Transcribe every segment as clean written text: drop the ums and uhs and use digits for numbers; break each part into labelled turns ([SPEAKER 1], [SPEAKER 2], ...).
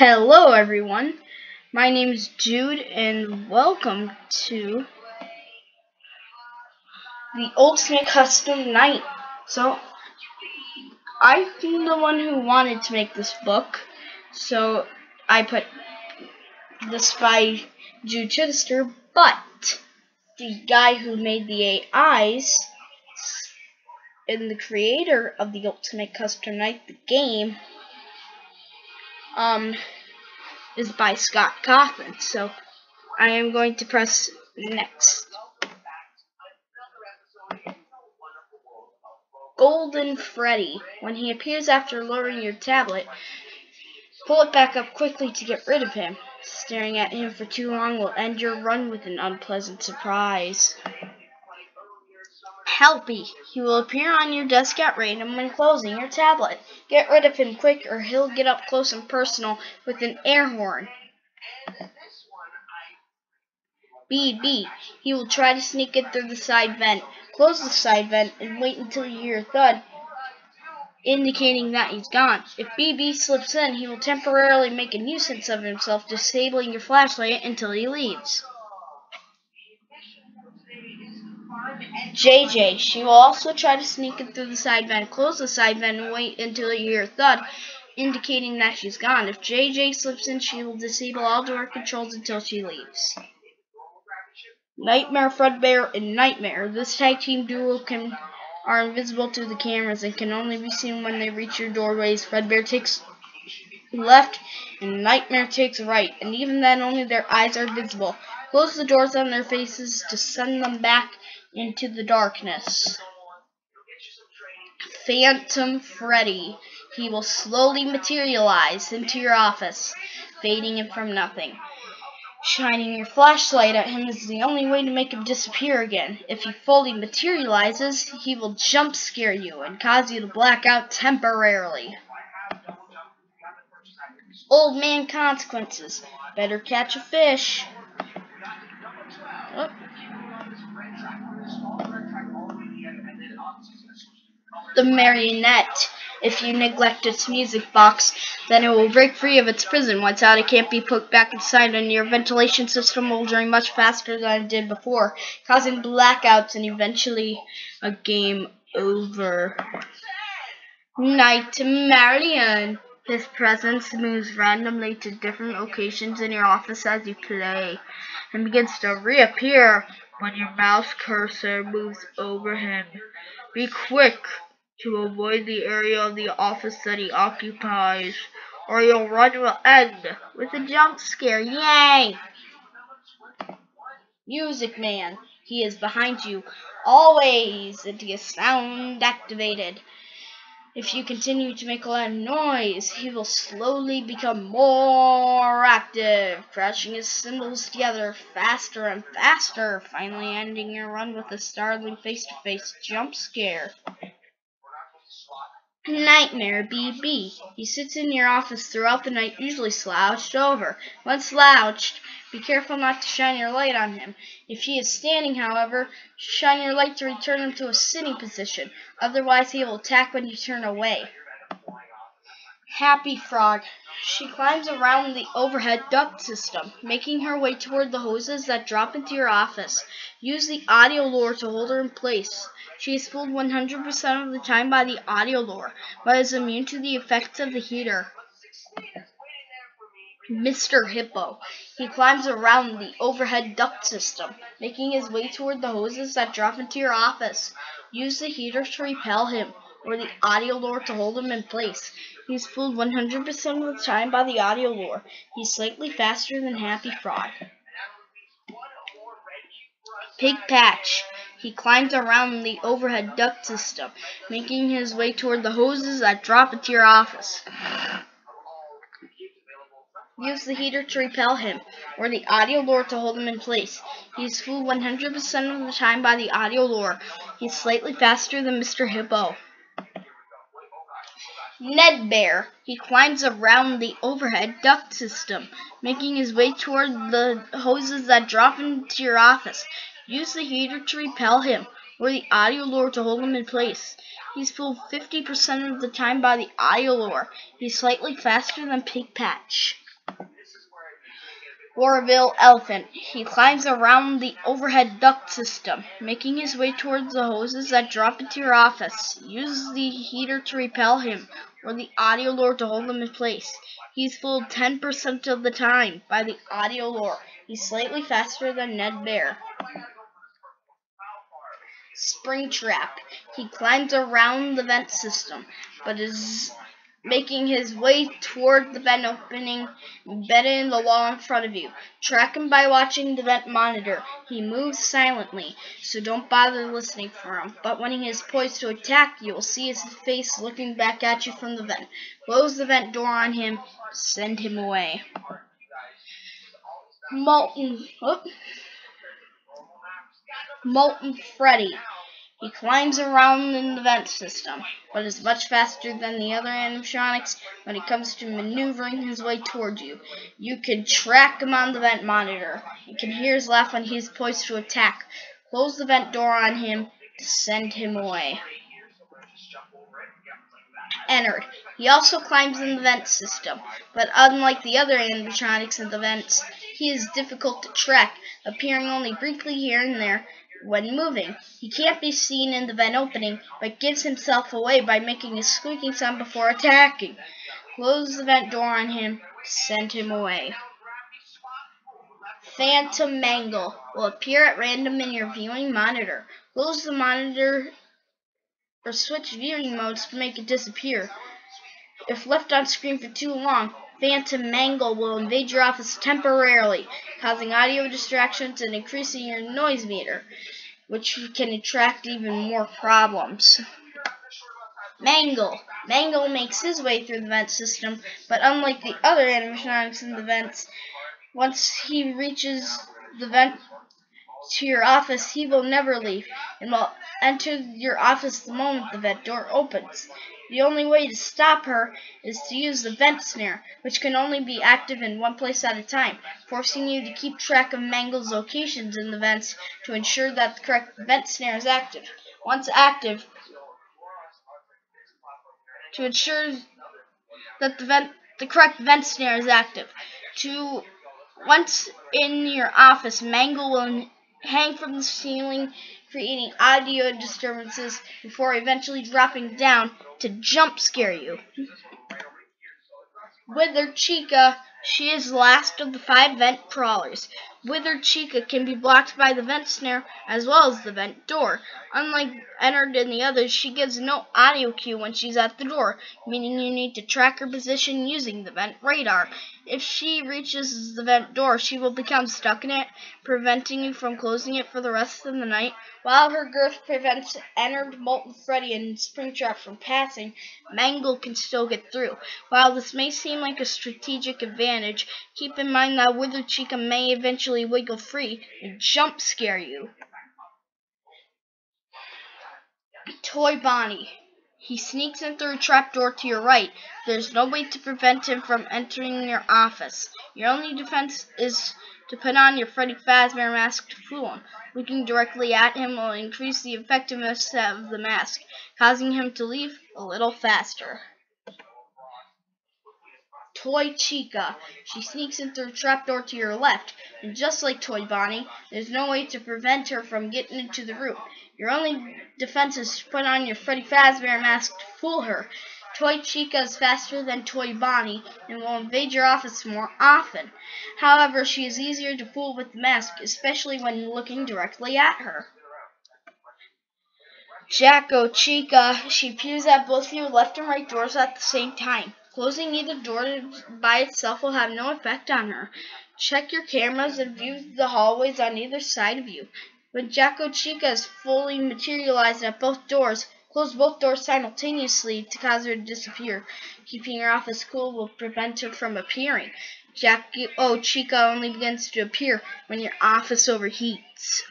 [SPEAKER 1] Hello everyone, my name is Jude and welcome to the Ultimate Custom Night. So, I'm the one who wanted to make this book, so I put this by Jude Chittister, but the guy who made the AIs and the creator of the Ultimate Custom Night, the game, is by Scott Cawthon. So I am going to press next. Golden Freddy. When he appears after lowering your tablet, pull it back up quickly to get rid of him. Staring at him for too long will end your run with an unpleasant surprise. Helpy. He will appear on your desk at random when closing your tablet. Get rid of him quick or he'll get up close and personal with an air horn. BB. He will try to sneak in through the side vent. Close the side vent and wait until you hear a thud, indicating that he's gone. If BB slips in, he will temporarily make a nuisance of himself, disabling your flashlight until he leaves. JJ. She will also try to sneak in through the side vent, close the side vent, and wait until you hear a thud, indicating that she's gone. If JJ slips in, she will disable all door controls until she leaves. Nightmare, Fredbear, and Nightmare. This tag team duo are invisible to the cameras and can only be seen when they reach your doorways. Fredbear takes left and Nightmare takes right, and even then only their eyes are visible. Close the doors on their faces to send them back into the darkness. Phantom Freddy. He will slowly materialize into your office, fading in from nothing. Shining your flashlight at him is the only way to make him disappear again. If he fully materializes, he will jump scare you and cause you to black out temporarily. Old Man Consequences. Better catch a fish. Oh. The Marionette. If you neglect its music box, then it will break free of its prison. Once out, it can't be put back inside, and your ventilation system will drain much faster than it did before, causing blackouts and eventually a game over. Nightmarion. His presence moves randomly to different locations in your office as you play, and begins to reappear when your mouse cursor moves over him. Be quick to avoid the area of the office that he occupies, or your run will end with a jump scare. Yay! Music Man. He is behind you, always, and he is sound activated. If you continue to make a lot of noise, he will slowly become more active, crashing his cymbals together faster and faster, finally ending your run with a startling face-to-face jump scare. Nightmare BB. He sits in your office throughout the night, usually slouched over. When slouched, be careful not to shine your light on him. If he is standing, however, shine your light to return him to a sitting position. Otherwise, he will attack when you turn away. Happy Frog. She climbs around the overhead duct system, making her way toward the hoses that drop into your office. Use the audio lure to hold her in place. She is fooled 100% of the time by the audio lure, but is immune to the effects of the heater. Mr. Hippo. He climbs around the overhead duct system, making his way toward the hoses that drop into your office. Use the heater to repel him, or the audio lure to hold him in place. He's fooled 100% of the time by the audio lure. He's slightly faster than Happy Frog. Pig Patch. He climbs around the overhead duct system, making his way toward the hoses that drop into your office. Use the heater to repel him, or the audio lure to hold him in place. He's fooled 100% of the time by the audio lure. He's slightly faster than Mr. Hippo. Ned Bear. He climbs around the overhead duct system, making his way toward the hoses that drop into your office. Use the heater to repel him, or the audio lure to hold him in place. He's fooled 50% of the time by the audio lure. He's slightly faster than Pig Patch. Warville Elephant. He climbs around the overhead duct system, making his way towards the hoses that drop into your office. Use the heater to repel him, or the audio lure to hold him in place. He's fooled 10% of the time by the audio lure. He's slightly faster than Ned Bear. Springtrap. He climbs around the vent system, but is making his way toward the vent opening embedded in the wall in front of you. Track him by watching the vent monitor. He moves silently, so don't bother listening for him. But when he is poised to attack, you will see his face looking back at you from the vent. Close the vent door on him. Send him away. Molten Freddy. He climbs around in the vent system, but is much faster than the other animatronics when it comes to maneuvering his way toward you. You can track him on the vent monitor. You can hear his laugh when he is poised to attack. Close the vent door on him to send him away. Ennard. He also climbs in the vent system, but unlike the other animatronics in the vents, he is difficult to track, appearing only briefly here and there when moving. He can't be seen in the vent opening, but gives himself away by making a squeaking sound before attacking. Close the vent door on him to send him away. Phantom Mangle will appear at random in your viewing monitor. Close the monitor or switch viewing modes to make it disappear. If left on screen for too long, Phantom Mangle will invade your office temporarily, causing audio distractions and increasing your noise meter, which can attract even more problems. Mangle makes his way through the vent system, but unlike the other animatronics in the vents, once he reaches the vent to your office, he will never leave, and will enter your office the moment the vent door opens. The only way to stop her is to use the vent snare, which can only be active in one place at a time, forcing you to keep track of Mangle's locations in the vents to ensure that the correct vent snare is active. Once active, to ensure that the correct vent snare is active. Once in your office, Mangle will hang from the ceiling, creating audio disturbances before eventually dropping down to jump scare you. Withered Chica. She is last of the 5 vent crawlers. Withered Chica can be blocked by the vent snare as well as the vent door. Unlike Ennard and the others, she gives no audio cue when she's at the door, meaning you need to track her position using the vent radar. If she reaches the vent door, she will become stuck in it, preventing you from closing it for the rest of the night. While her girth prevents Ennard, Molten Freddy, and Springtrap from passing, Mangle can still get through. While this may seem like a strategic advantage, keep in mind that Withered Chica may eventually wiggle free and jump scare you. Toy Bonnie. He sneaks in through a trapdoor to your right. There's no way to prevent him from entering your office. Your only defense is to put on your Freddy Fazbear mask to fool him. Looking directly at him will increase the effectiveness of the mask, causing him to leave a little faster. Toy Chica. She sneaks in through a trapdoor to your left, and just like Toy Bonnie, there's no way to prevent her from getting into the room. Your only defense is to put on your Freddy Fazbear mask to fool her. Toy Chica is faster than Toy Bonnie and will invade your office more often. However, she is easier to fool with the mask, especially when looking directly at her. Jacko Chica. She appears at both your left and right doors at the same time. Closing either door by itself will have no effect on her. Check your cameras and view the hallways on either side of you. When Jacko Chica is fully materialized at both doors, close both doors simultaneously to cause her to disappear. Keeping your office cool will prevent her from appearing. Jacko Chica only begins to appear when your office overheats.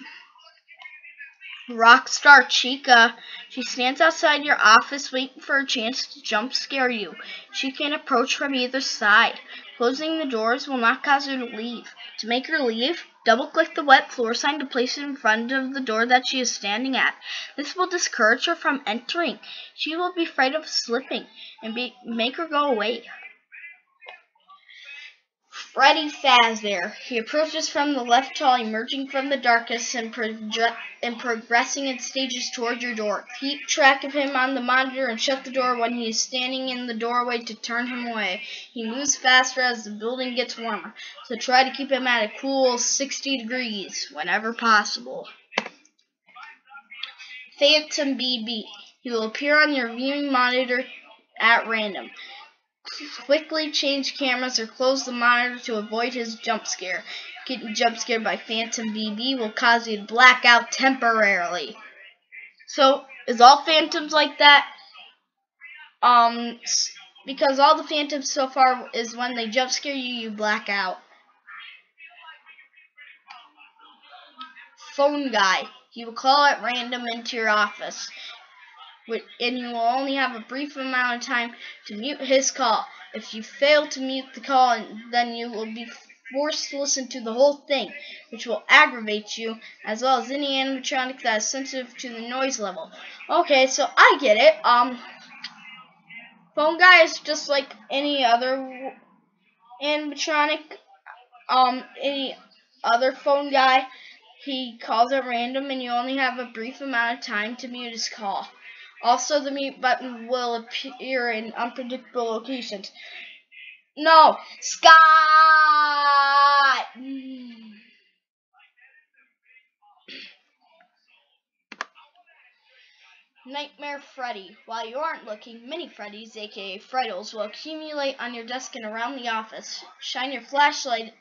[SPEAKER 1] Rockstar Chica. She stands outside your office waiting for a chance to jump scare you. She can approach from either side. Closing the doors will not cause her to leave. To make her leave, double-click the wet floor sign to place it in front of the door that she is standing at. This will discourage her from entering. She will be afraid of slipping and make her go away. Freddy Fazbear. He approaches from the left hall, emerging from the darkness and progressing in stages toward your door. Keep track of him on the monitor and shut the door when he is standing in the doorway to turn him away. He moves faster as the building gets warmer, so try to keep him at a cool 60 degrees whenever possible. Phantom BB. He will appear on your viewing monitor at random. Quickly change cameras or close the monitor to avoid his jump scare. Getting jump scared by Phantom BB will cause you to black out temporarily. So, is all phantoms like that? Because all the phantoms so far is when they jump scare you, you black out. Phone guy. He will call at random into your office, and you will only have a brief amount of time to mute his call. If you fail to mute the call, then you will be forced to listen to the whole thing, which will aggravate you, as well as any animatronic that is sensitive to the noise level. Okay, so I get it. Phone guy is just like any other animatronic. Any other phone guy. He calls at random, and you only have a brief amount of time to mute his call. Also, the mute button will appear in unpredictable locations. No! Scott! Nightmare Freddy. While you aren't looking, mini Freddys, aka Freddles, will accumulate on your desk and around the office. Shine your flashlight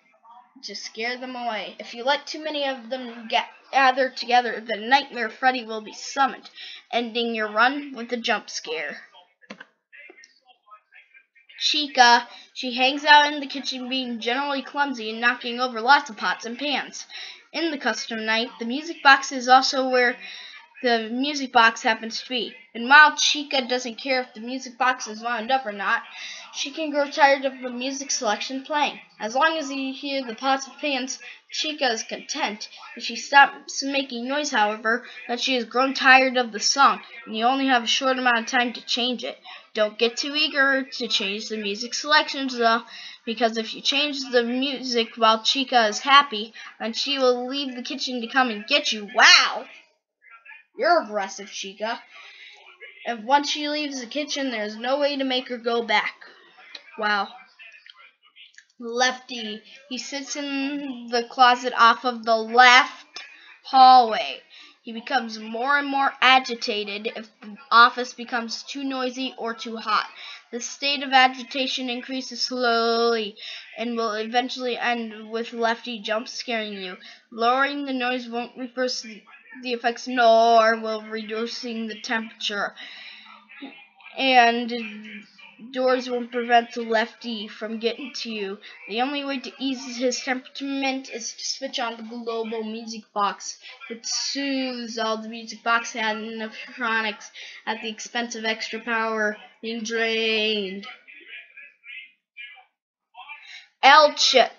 [SPEAKER 1] to scare them away. If you let too many of them gather together, the Nightmare Freddy will be summoned, ending your run with a jump scare. Chica. She hangs out in the kitchen being generally clumsy and knocking over lots of pots and pans. In the custom night, the music box is also where the music box happens to be. And while Chica doesn't care if the music box is wound up or not, she can grow tired of the music selection playing. As long as you hear the pots and pans, Chica is content. If she stops making noise, however, that she has grown tired of the song, and you only have a short amount of time to change it. Don't get too eager to change the music selections, though, because if you change the music while Chica is happy, then she will leave the kitchen to come and get you. Wow! You're aggressive, Chica. And once she leaves the kitchen, there's no way to make her go back. Wow. Lefty. He sits in the closet off of the left hallway. He becomes more and more agitated if the office becomes too noisy or too hot. The state of agitation increases slowly and will eventually end with Lefty jump scaring you. Lowering the noise won't reverse the effects, nor will reducing the temperature. And doors won't prevent the Lefty from getting to you. The only way to ease his temperament is to switch on the global music box, which soothes all the music box animatronics at the expense of extra power being drained. L-Chip.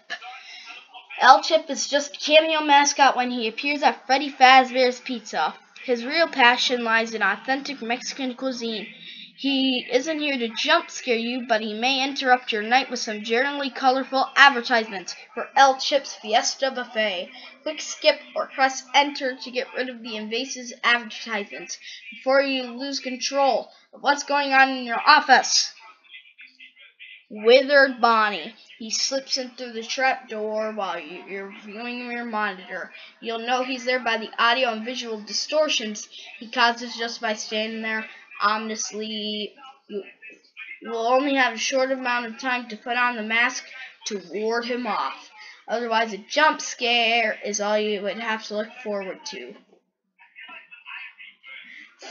[SPEAKER 1] L-Chip is just a cameo mascot when he appears at Freddy Fazbear's Pizza. His real passion lies in authentic Mexican cuisine. He isn't here to jump scare you, but he may interrupt your night with some generally colorful advertisements for L-Chip's Fiesta Buffet. Click skip or press enter to get rid of the invasive advertisements before you lose control of what's going on in your office. Withered Bonnie. He slips in through the trap door while you're viewing your monitor. You'll know he's there by the audio and visual distortions he causes just by standing there ominously. You will only have a short amount of time to put on the mask to ward him off. Otherwise, a jump scare is all you would have to look forward to.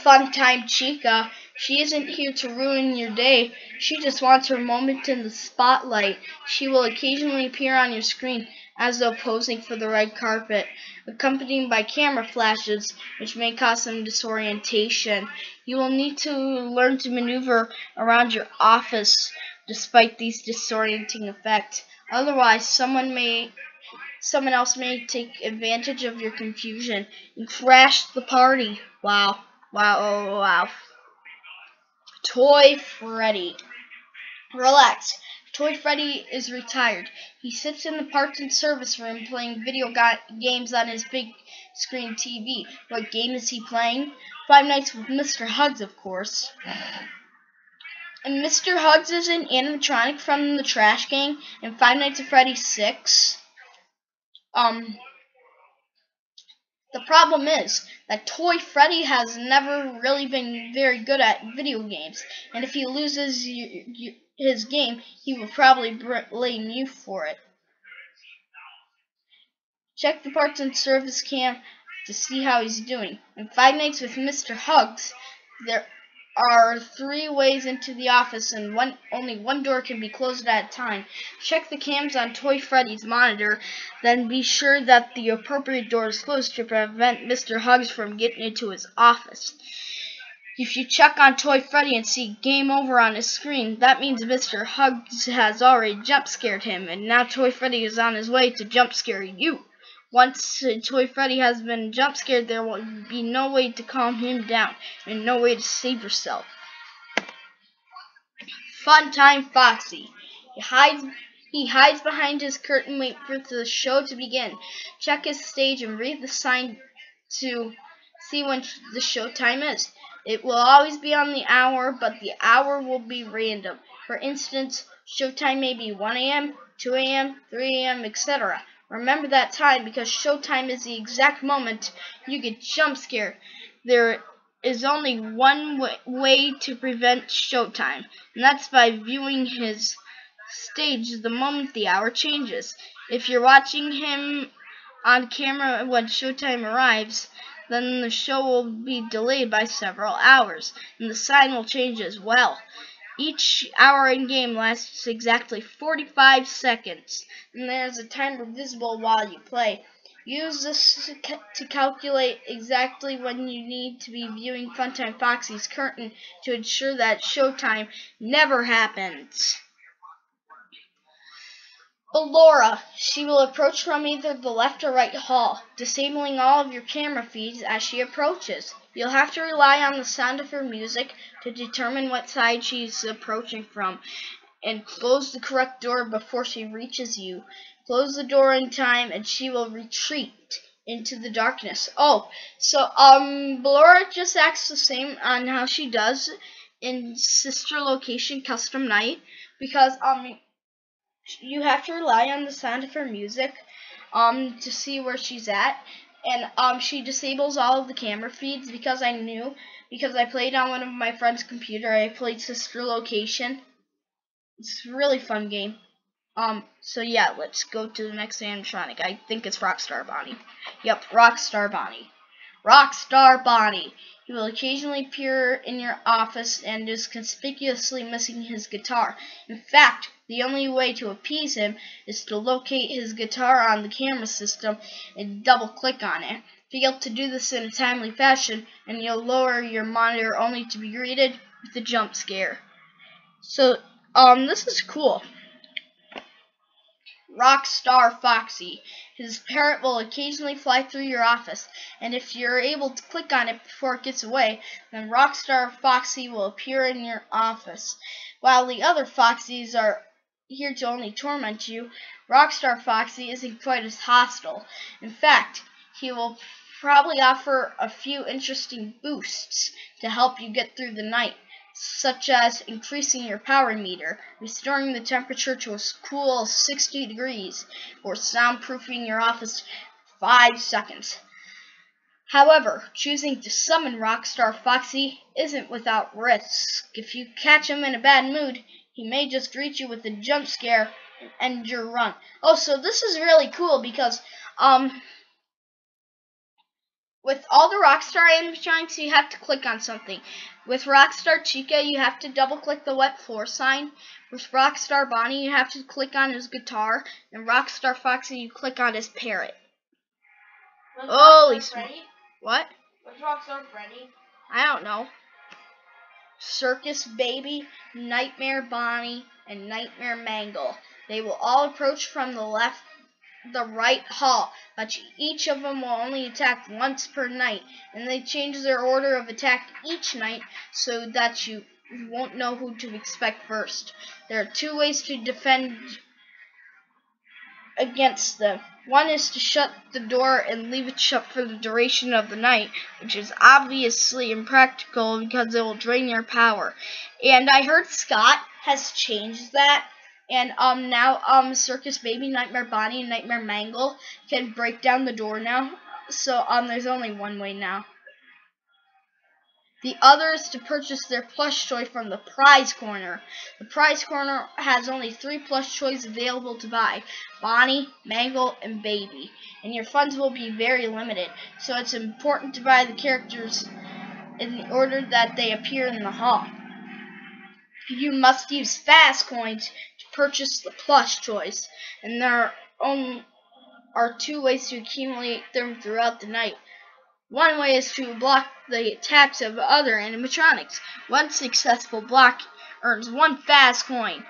[SPEAKER 1] Funtime Chica. She isn't here to ruin your day. She just wants her moment in the spotlight. She will occasionally appear on your screen as though posing for the red carpet, accompanied by camera flashes, which may cause some disorientation. You will need to learn to maneuver around your office despite these disorienting effects. Otherwise, someone else may take advantage of your confusion and crash the party. Wow. Wow. Toy Freddy. Relax. Toy Freddy is retired. He sits in the parts and service room playing video games on his big screen TV. What game is he playing? Five Nights with Mr. Hugs, of course. And Mr. Hugs is an animatronic from the Trash Gang in Five Nights at Freddy's 6. The problem is that Toy Freddy has never really been very good at video games, and if he loses his game, he will probably blame you for it. Check the parts and service cam to see how he's doing. In Five Nights with Mr. Hugs, there are 3 ways into the office, and only one door can be closed at a time. Check the cams on Toy Freddy's monitor, then be sure that the appropriate door is closed to prevent Mr. Hugs from getting into his office. If you check on Toy Freddy and see Game Over on his screen, that means Mr. Hugs has already jump scared him, and now Toy Freddy is on his way to jump scare you. Once Toy Freddy has been jump scared, there will be no way to calm him down and no way to save yourself. Funtime Foxy. He hides behind his curtain, wait for the show to begin. Check his stage and read the sign to see when the show time is. It will always be on the hour, but the hour will be random. For instance, showtime may be 1 a.m., 2 a.m., 3 a.m., etc. Remember that time because showtime is the exact moment you get jump scared. There is only one way to prevent showtime, and that's by viewing his stage the moment the hour changes. If you're watching him on camera when showtime arrives, then the show will be delayed by several hours, and the sign will change as well. Each hour in game lasts exactly 45 seconds, and there's a timer visible while you play. Use this to calculate exactly when you need to be viewing Funtime Foxy's curtain to ensure that showtime never happens. Ballora. She will approach from either the left or right hall, disabling all of your camera feeds as she approaches. You'll have to rely on the sound of her music to determine what side she's approaching from, and close the correct door before she reaches you. Close the door in time and she will retreat into the darkness. Ballora just acts the same on how she does in Sister Location Custom Night, because you have to rely on the sound of her music to see where she's at, and she disables all of the camera feeds because I played on one of my friend's computer. I played Sister Location. It's a really fun game. So yeah, let's go to the next animatronic. I think it's Rockstar Bonnie. Yep, Rockstar Bonnie. Rockstar Bonnie. He will occasionally appear in your office and is conspicuously missing his guitar. In fact, the only way to appease him is to locate his guitar on the camera system and double-click on it. Fail to do this in a timely fashion, and you'll lower your monitor only to be greeted with a jump scare. So, this is cool. Rockstar Foxy. His parrot will occasionally fly through your office, and if you're able to click on it before it gets away, then Rockstar Foxy will appear in your office. While the other Foxies are here to only torment you, Rockstar Foxy isn't quite as hostile. In fact, he will probably offer a few interesting boosts to help you get through the night, such as increasing your power meter, restoring the temperature to a cool 60 degrees, or soundproofing your office 5 seconds. However, choosing to summon Rockstar Foxy isn't without risk. If you catch him in a bad mood, he may just greet you with a jump scare and end your run. Oh, so this is really cool because, with all the Rockstar animatronics, you have to click on something. With Rockstar Chica, you have to double-click the wet floor sign. With Rockstar Bonnie, you have to click on his guitar. And Rockstar Foxy, you click on his parrot. Holy Freddy? What?
[SPEAKER 2] What's Rockstar Freddy?
[SPEAKER 1] I don't know. Circus Baby, Nightmare Bonnie, and Nightmare Mangle. They will all approach from the right hall, but each of them will only attack once per night, and they change their order of attack each night so that you you won't know who to expect first. There are two ways to defend against them. One is to shut the door and leave it shut for the duration of the night, which is obviously impractical because it will drain your power. And I heard Scott has changed that, and now Circus Baby, Nightmare Bonnie, and Nightmare Mangle can break down the door now. So there's only one way now. The other is to purchase their plush toy from the prize corner. The prize corner has only 3 plush toys available to buy: Bonnie, Mangle, and Baby. And your funds will be very limited, so it's important to buy the characters in the order that they appear in the hall. You must use fast coins to purchase the plush toys, and there are 2 ways to accumulate them throughout the night. One way is to block the attacks of other animatronics. One successful block earns 1 fast coin.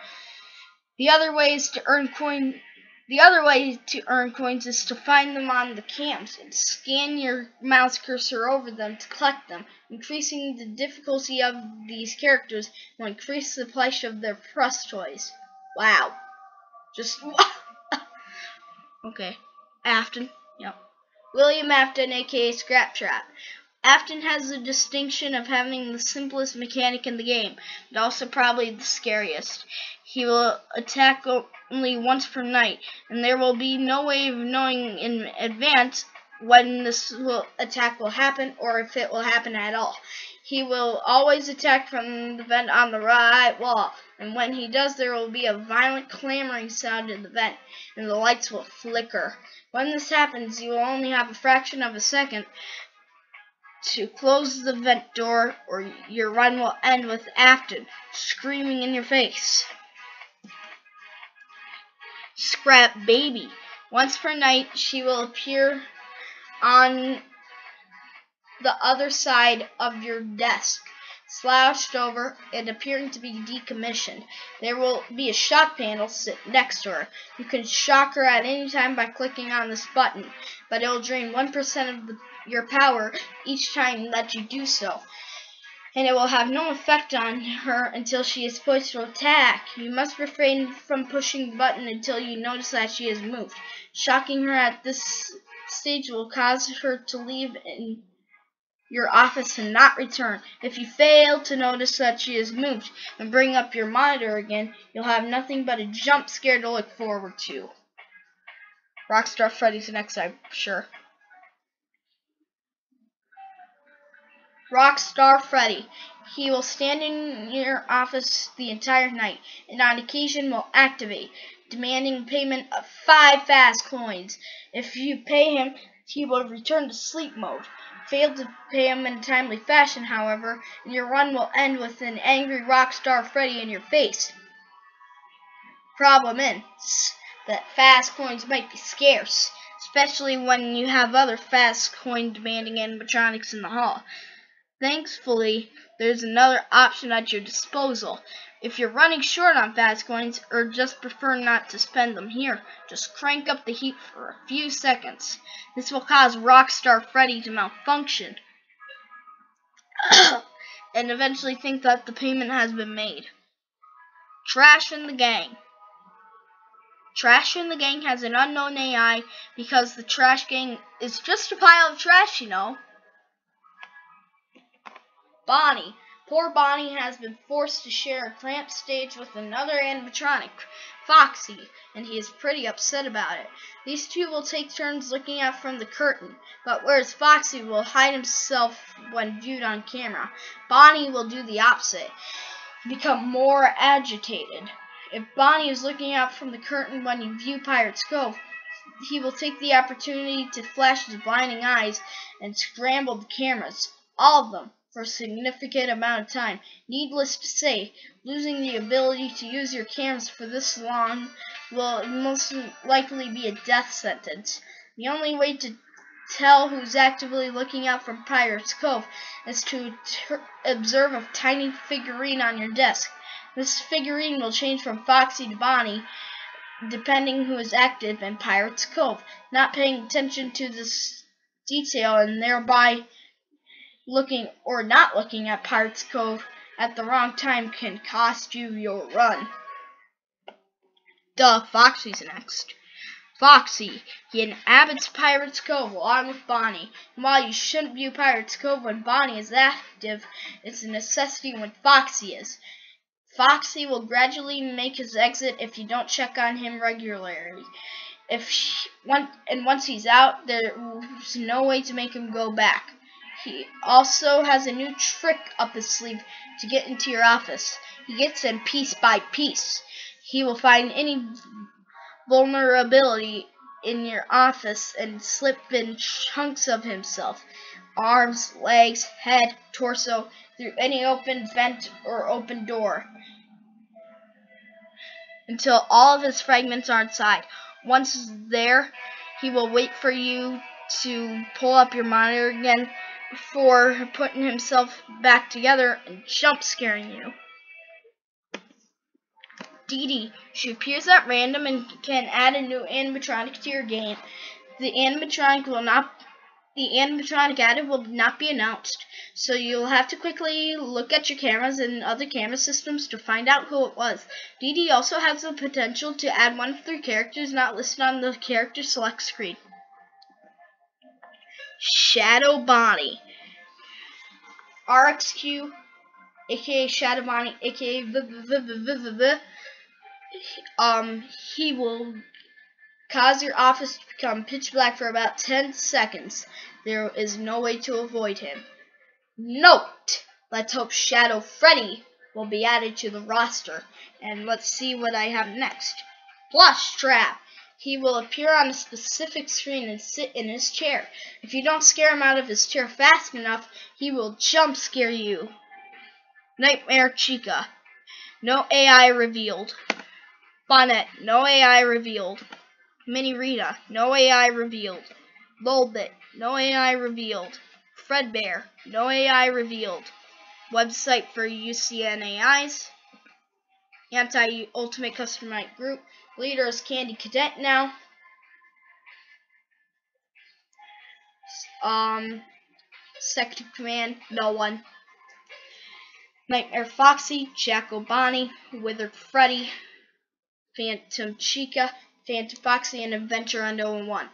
[SPEAKER 1] The other way to earn coins is to find them on the cams and scan your mouse cursor over them to collect them. Increasing the difficulty of these characters will increase the price of their plush toys. Wow. Okay. Afton. Yep. William Afton, aka Scrap Trap. Afton has the distinction of having the simplest mechanic in the game, but also probably the scariest. He will attack only once per night, and there will be no way of knowing in advance when this attack will happen or if it will happen at all. He will always attack from the vent on the right wall, and when he does, there will be a violent clamoring sound in the vent, and the lights will flicker. When this happens, you will only have a fraction of a second to close the vent door, or your run will end with Afton screaming in your face. Scrap Baby. Once per night, she will appear on the other side of your desk, slouched over and appearing to be decommissioned. There will be a shock panel sit next to her. You can shock her at any time by clicking on this button, but it will drain 1% of your power each time that you do so, and it will have no effect on her until she is poised to attack. You must refrain from pushing the button until you notice that she has moved. Shocking her at this stage will cause her to leave in your office and not return. If you fail to notice that she has moved and bring up your monitor again, you'll have nothing but a jump scare to look forward to. Rockstar Freddy's next, I'm sure. Rockstar Freddy. He will stand in your office the entire night, and on occasion will activate, demanding payment of 5 fast coins. If you pay him, he will return to sleep mode. Fail to pay him in a timely fashion, however, and your run will end with an angry Rockstar Freddy in your face. Problem is that fast coins might be scarce, especially when you have other fast coin demanding animatronics in the hall. Thankfully, there's another option at your disposal. If you're running short on fast coins or just prefer not to spend them here, just crank up the heat for a few seconds. This will cause Rockstar Freddy to malfunction and eventually think that the payment has been made. Trash in the Gang. Trash in the Gang has an unknown AI because the Trash Gang is just a pile of trash, you know. Bonnie. Poor Bonnie has been forced to share a cramped stage with another animatronic, Foxy, and he is pretty upset about it. These two will take turns looking out from the curtain, but whereas Foxy will hide himself when viewed on camera, Bonnie will do the opposite, become more agitated. If Bonnie is looking out from the curtain when you view Pirate's Cove, he will take the opportunity to flash his blinding eyes and scramble the cameras, all of them, for a significant amount of time. Needless to say, losing the ability to use your cameras for this long will most likely be a death sentence. The only way to tell who's actively looking out from Pirate's Cove is to observe a tiny figurine on your desk. This figurine will change from Foxy to Bonnie depending who is active in Pirate's Cove. Not paying attention to this detail and thereby looking or not looking at Pirate's Cove at the wrong time can cost you your run. Foxy's next. Foxy, he inhabits Pirate's Cove along with Bonnie. And while you shouldn't view Pirate's Cove when Bonnie is active, it's a necessity when Foxy is. Foxy will gradually make his exit if you don't check on him regularly. Once he's out, there's no way to make him go back. He also has a new trick up his sleeve to get into your office. He gets in piece by piece. He will find any vulnerability in your office and slip in chunks of himself, arms, legs, head, torso, through any open vent or open door, until all of his fragments are inside. Once there, he will wait for you to pull up your monitor again before putting himself back together and jump scaring you. Dee Dee. She appears at random and can add a new animatronic to your game. The animatronic added will not be announced, so you'll have to quickly look at your cameras and other camera systems to find out who it was. Dee Dee also has the potential to add one of 3 characters not listed on the character select screen. Shadow Bonnie. RXQ, aka Shadow Bonnie, aka he will cause your office to become pitch black for about 10 seconds. There is no way to avoid him. Note! Let's hope Shadow Freddy will be added to the roster. And let's see what I have next. Plush Trap. He will appear on a specific screen and sit in his chair. If you don't scare him out of his chair fast enough, he will jump scare you. Nightmare Chica. No AI revealed. Bonnet. No AI revealed. Mini Rita. No AI revealed. Lolbit. No AI revealed. Fredbear. No AI revealed. Website for UCN AIs. Anti-Ultimate Custom Night Group. Leader is Candy Cadet now. Second Command, no one. Nightmare Foxy, Jackal Bonnie, Withered Freddy, Phantom Chica, Phantom Foxy, and Adventure on 0-1.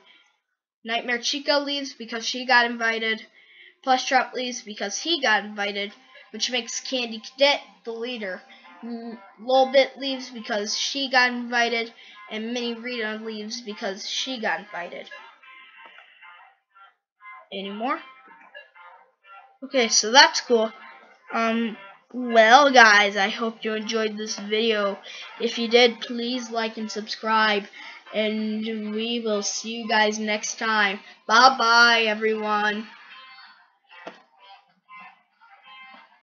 [SPEAKER 1] Nightmare Chica leaves because she got invited. Plush Trap leaves because he got invited, which makes Candy Cadet the leader. Lolbit leaves because she got invited, and Mini Rita leaves because she got invited. Any more? Okay, so that's cool. Well guys, I hope you enjoyed this video. If you did, please like and subscribe, and we will see you guys next time. Bye bye everyone.